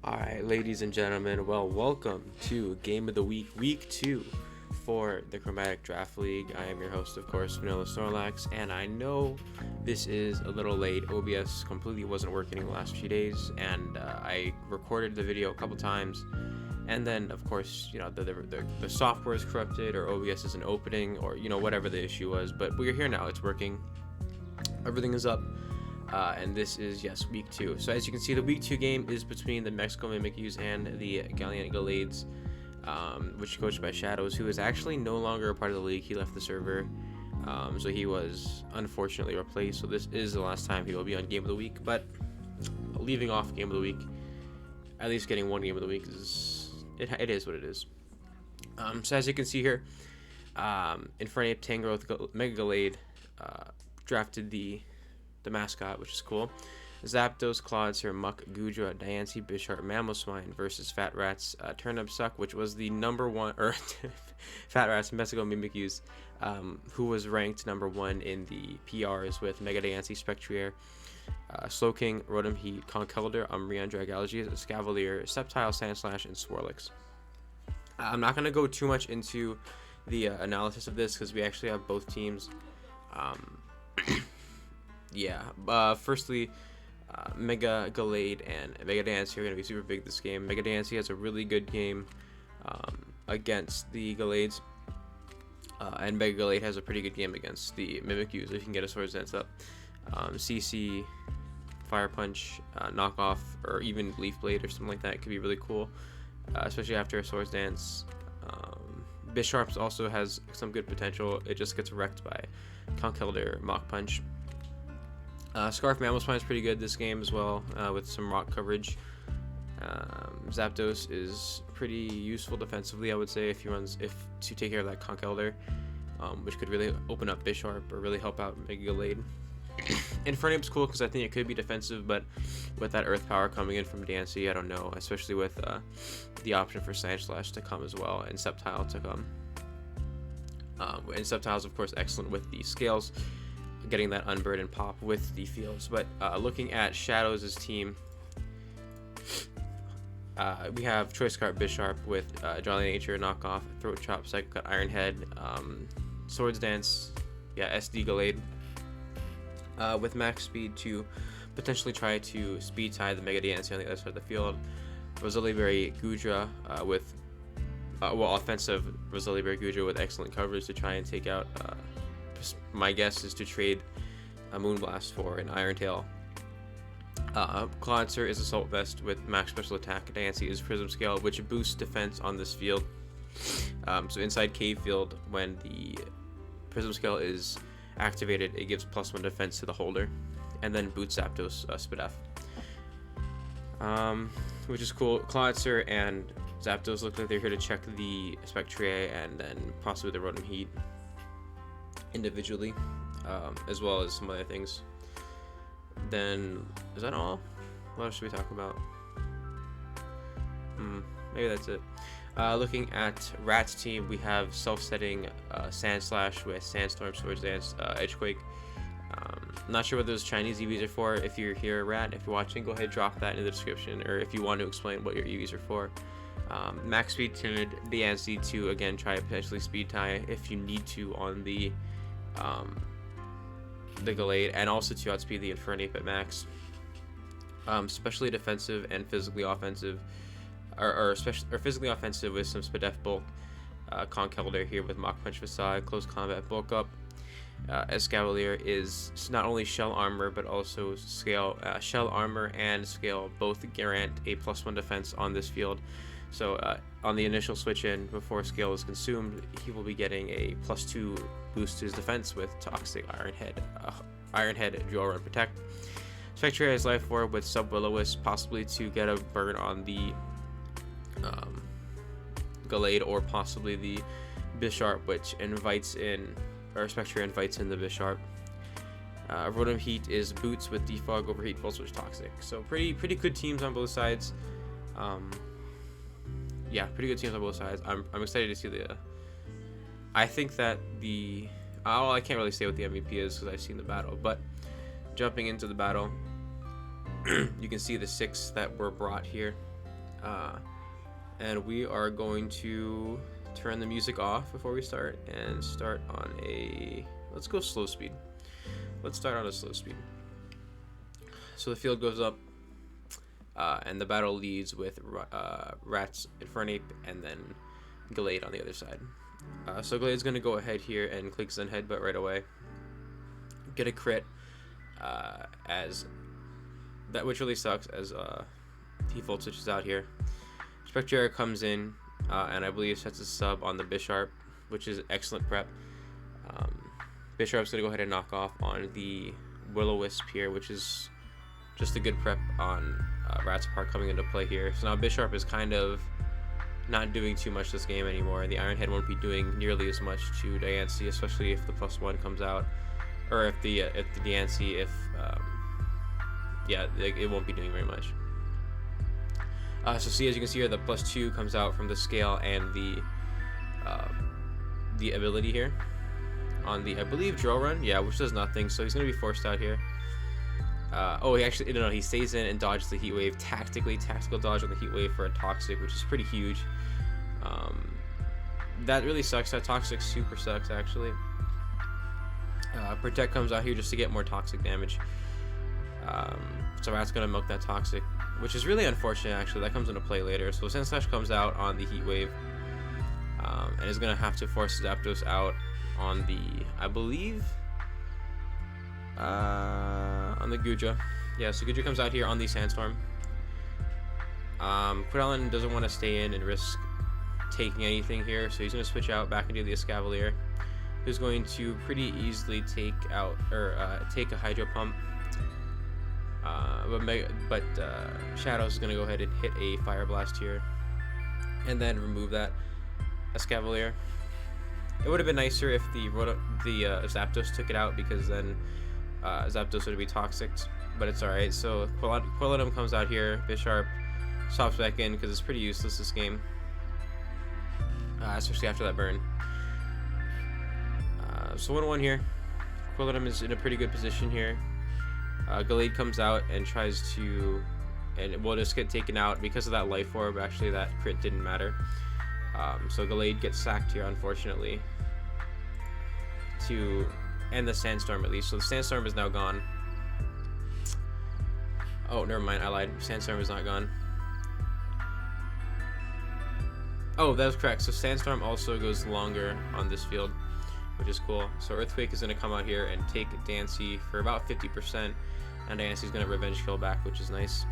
Alright, ladies and gentlemen, well, welcome to Game of the Week, Week 2 for the Chromatic Draft League. I am your host, of course, Vanilla Snorlax, and I know this is a little late. OBS completely wasn't working in the last few days, and I recorded the video a couple times, and then, of course, the software is corrupted, or OBS isn't opening, or, whatever the issue was, but we're here now, it's working. Everything is up. And this is, yes, week 2. So as you can see, the week 2 game is between the Mexico Mimikyus and the Gallant Gallades, which is coached by Shadows, who is actually no longer a part of the league. He left the server, so he was unfortunately replaced. So this is the last time he will be on Game of the Week. But leaving off Game of the Week, at least getting one Game of the Week it is what it is. So as you can see here, in front of Tangrowth, Mega Gallade drafted the mascot, which is cool. Zapdos, Claude, Muck, Goodra, Diancie, Bisharp, Mamoswine versus Fat Rats, Turnip Suck, which was the number one, or Fat Rats, Mexico Mimikyus, who was ranked number 1 in the PRs with Mega Diancie, Spectrier, Slowking, Rotom Heat, Conkeldurr, Umbreon, Dragalge, Escavalier, Sceptile, Sandslash, and Swirlix. I'm not going to go too much into the analysis of this because we actually have both teams. Firstly, Mega Gallade and Mega Diancie are going to be super big this game. Mega Diancie has a really good game against the Gallades, and Mega Gallade has a pretty good game against the Mimikyu, so you can get a Swords Dance up. CC, Fire Punch, Knockoff, or even Leaf Blade or something like that could be really cool, especially after a Swords Dance. Bisharp also has some good potential. It just gets wrecked by Conkeldurr, Mach Punch. Scarf Mamoswine is pretty good this game as well, with some rock coverage. Zapdos is pretty useful defensively, I would say, if to take care of that Conkeldurr, which could really open up Bisharp or really help out Mega Gallade. Infernape's cool because I think it could be defensive, but with that Earth Power coming in from Diancie, I don't know, especially with the option for Sandslash to come as well, and Sceptile to come. And Sceptile is, of course, excellent with the scales, getting that unburden pop with the fields. But looking at Shadows' team, we have Choice Scarf Bisharp with Jolly Nature, Knockoff, Throat Chop, Psycho Cut, Iron Head, Swords Dance, SD Gallade, with max speed to potentially try to speed tie the Mega Diancie on the other side of the field. Rosalieberry Goodra with offensive Rosalieberry Goodra with excellent coverage to try and take out. My guess is to trade a Moonblast for an Iron Tail. Claude is Assault Vest with max special attack. Diancie is Prism Scale, which boosts defense on this field. So inside Cave Field, when the Prism Scale is activated, it gives +1 defense to the holder, and then boots Zapdos Spadef, which is cool. Claude and Zapdos look like they're here to check the Spectrier and then possibly the Rotom Heat individually, as well as some other things. Then, is that all? What else should we talk about? Maybe that's it. Looking at Rat's team, we have self-setting Sandslash with Sandstorm, Swords Dance, Edgequake. Not sure what those Chinese EVs are for. If you're here, Rat, if you're watching, go ahead and drop that in the description, or if you want to explain what your EVs are for. Max speed timid Diancie to again try to potentially speed tie if you need to on the Gallade, and also to outspeed the Infernape at max. Especially defensive and physically offensive, or physically offensive with some Spadef bulk. Conkeldurr here with Mach Punch Facade, close combat bulk up. Escavalier is not only shell armor but also scale, shell armor and scale both grant a +1 defense on this field. So on the initial switch in before scale is consumed, he will be getting a +2 boost to his defense with Toxic, Iron Head, Dual Run Protect. Spectre has Life Orb with Sub Will-O-Wisp, possibly to get a burn on the Gallade, or possibly the Bisharp, which invites in, or Spectre invites in the Bisharp. Rotom Heat is Boots with Defog, Overheat, Full Switch, Toxic. So pretty good teams on both sides. Pretty good teams on both sides. I'm excited to see the. I think that the. I can't really say what the MVP is because I've seen the battle, but jumping into the battle, you can see the 6 that were brought here. And we are going to turn the music off before we start and start on a, let's go slow speed. Let's start on a slow speed. So the field goes up, and the battle leads with Rats Infernape and then Gallade on the other side. So Gallade's going to go ahead here and click Zen Headbutt right away. Get a crit, as that, which really sucks, as he Volt Switches out here. Spectrier comes in, and I believe sets a sub on the Bisharp, which is excellent prep. Bisharp's going to go ahead and knock off on the Will-O-Wisp here, which is just a good prep on Rat's Park coming into play here. So now Bisharp is kind of not doing too much this game anymore, and the Iron Head won't be doing nearly as much to Diancie, especially if the +1 comes out, or if the Diancie, it won't be doing very much. So see, as you can see here, the +2 comes out from the scale and the ability here on the, I believe, Drill Run, yeah, which does nothing, so he's going to be forced out here. He stays in and dodges the Heat Wave tactical dodge on the Heat Wave for a Toxic, which is pretty huge. That really sucks. That Toxic super sucks, actually. Protect comes out here just to get more Toxic damage. So Rat's gonna milk that Toxic, which is really unfortunate, actually. That comes into play later. So Sandslash comes out on the Heat Wave, and is gonna have to force Zapdos out on the, I believe, on the Goodra. Yeah, so Goodra comes out here on the Sandstorm. Quidalin doesn't want to stay in and risk taking anything here, so he's going to switch out back into the Escavalier, who's going to pretty easily take out, or take a Hydro Pump. But Shadows is going to go ahead and hit a Fire Blast here, and then remove that Escavalier. It would have been nicer if the Zapdos took it out, because then Zapdos would be Toxic, but it's alright. So Quilladum comes out here, Bisharp swaps back in because it's pretty useless this game, especially after that burn. So 1-1 here. Quilladum is in a pretty good position here. Gallade comes out and tries to, and will just get taken out because of that Life Orb. Actually, that crit didn't matter. So Gallade gets sacked here, unfortunately, to end the Sandstorm at least. So the Sandstorm is now gone. Oh, never mind, I lied. Sandstorm is not gone. Oh, that was correct. So Sandstorm also goes longer on this field, which is cool. So Earthquake is going to come out here and take Diancie for about 50%, and Diancie's going to revenge kill back, which is nice.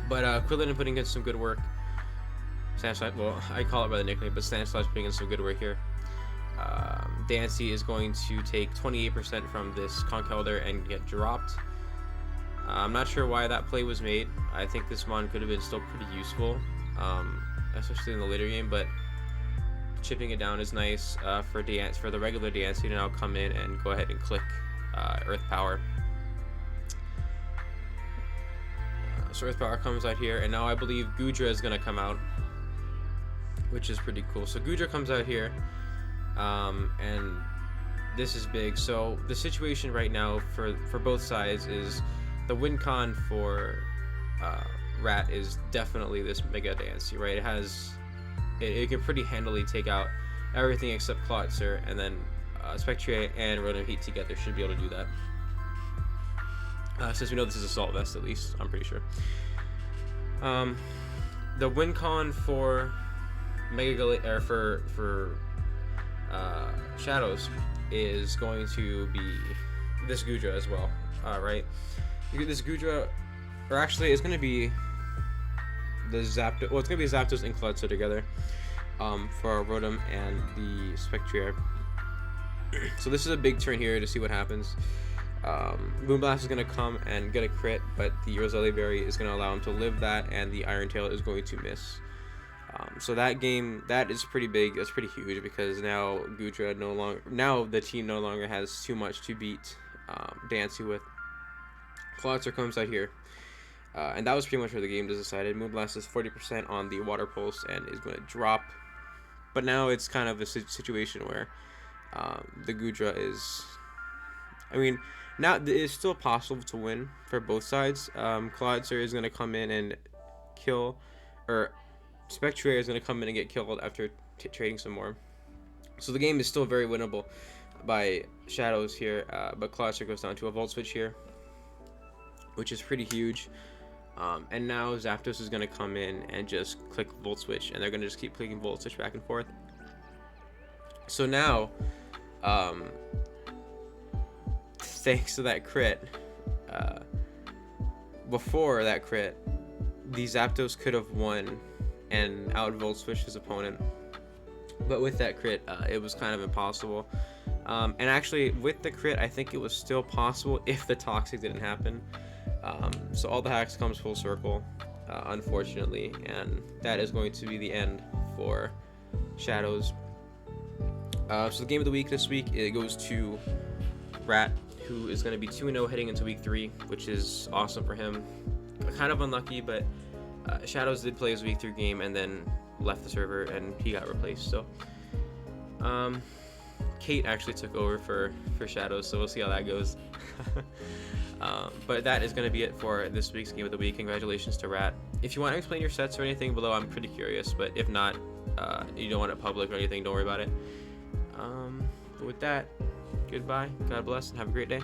But Quilladin putting in some good work. Sandslash, well, I call it by the nickname, but Sandslash putting in some good work here. Diancie is going to take 28% from this Conkeldurr and get dropped. I'm not sure why that play was made. I think this Mon could have been still pretty useful, especially in the later game, but chipping it down is nice for the regular Diancie to now come in and go ahead and click Earth Power. So Earth Power comes out here, and now I believe Goodra is going to come out, which is pretty cool. So Goodra comes out here, and this is big. So the situation right now for both sides is the win con for Rat is definitely this Mega Diancie, right? It can pretty handily take out everything except Clawitzer, and then Spectrier and Rotom Heat together should be able to do that. Since we know this is Assault Vest, at least, I'm pretty sure. The win con for Mega Gallade, or for Shadows, is going to be this Goodra as well. Right? This Goodra, or actually, it's going to be the Zapdos. Well, it's going to be Zapdos and Clawitzer together for our Rotom and the Spectrier. So this is a big turn here to see what happens. Moonblast is going to come and get a crit, but the Roselia Berry is going to allow him to live that, and the Iron Tail is going to miss. So that game, that is pretty big. That's pretty huge, because now Goodra now the team no longer has too much to beat Diancie with. Clawitzer comes out here, and that was pretty much where the game is decided. Moonblast is 40% on the Water Pulse and is going to drop, but now it's kind of a situation where the Goodra is, I mean, now it's still possible to win for both sides. Clawitzer is going to come in and kill, or Spectre is going to come in and get killed after trading some more. So the game is still very winnable by Shadows here, but Clauser goes down to a Volt Switch here, which is pretty huge. And now Zapdos is going to come in and just click Volt Switch, and they're going to just keep clicking Volt Switch back and forth. So now, thanks to that crit, before that crit, the Zapdos could have won and out Volt Switch his opponent. But with that crit, it was kind of impossible. And actually, with the crit, I think it was still possible if the Toxic didn't happen. So all the hacks comes full circle, unfortunately, and that is going to be the end for Shadows. So the game of the week this week, it goes to Rat, who is going to be 2-0 heading into week 3, which is awesome for him. Kind of unlucky, but Shadows did play his week 3 game and then left the server and he got replaced. So Kate actually took over for Shadows, so we'll see how that goes. But that is going to be it for this week's game of the week. Congratulations to Rat. If you want to explain your sets or anything below, I'm pretty curious, but if not, you don't want it public or anything, don't worry about it. But with that, goodbye, God bless, and have a great day.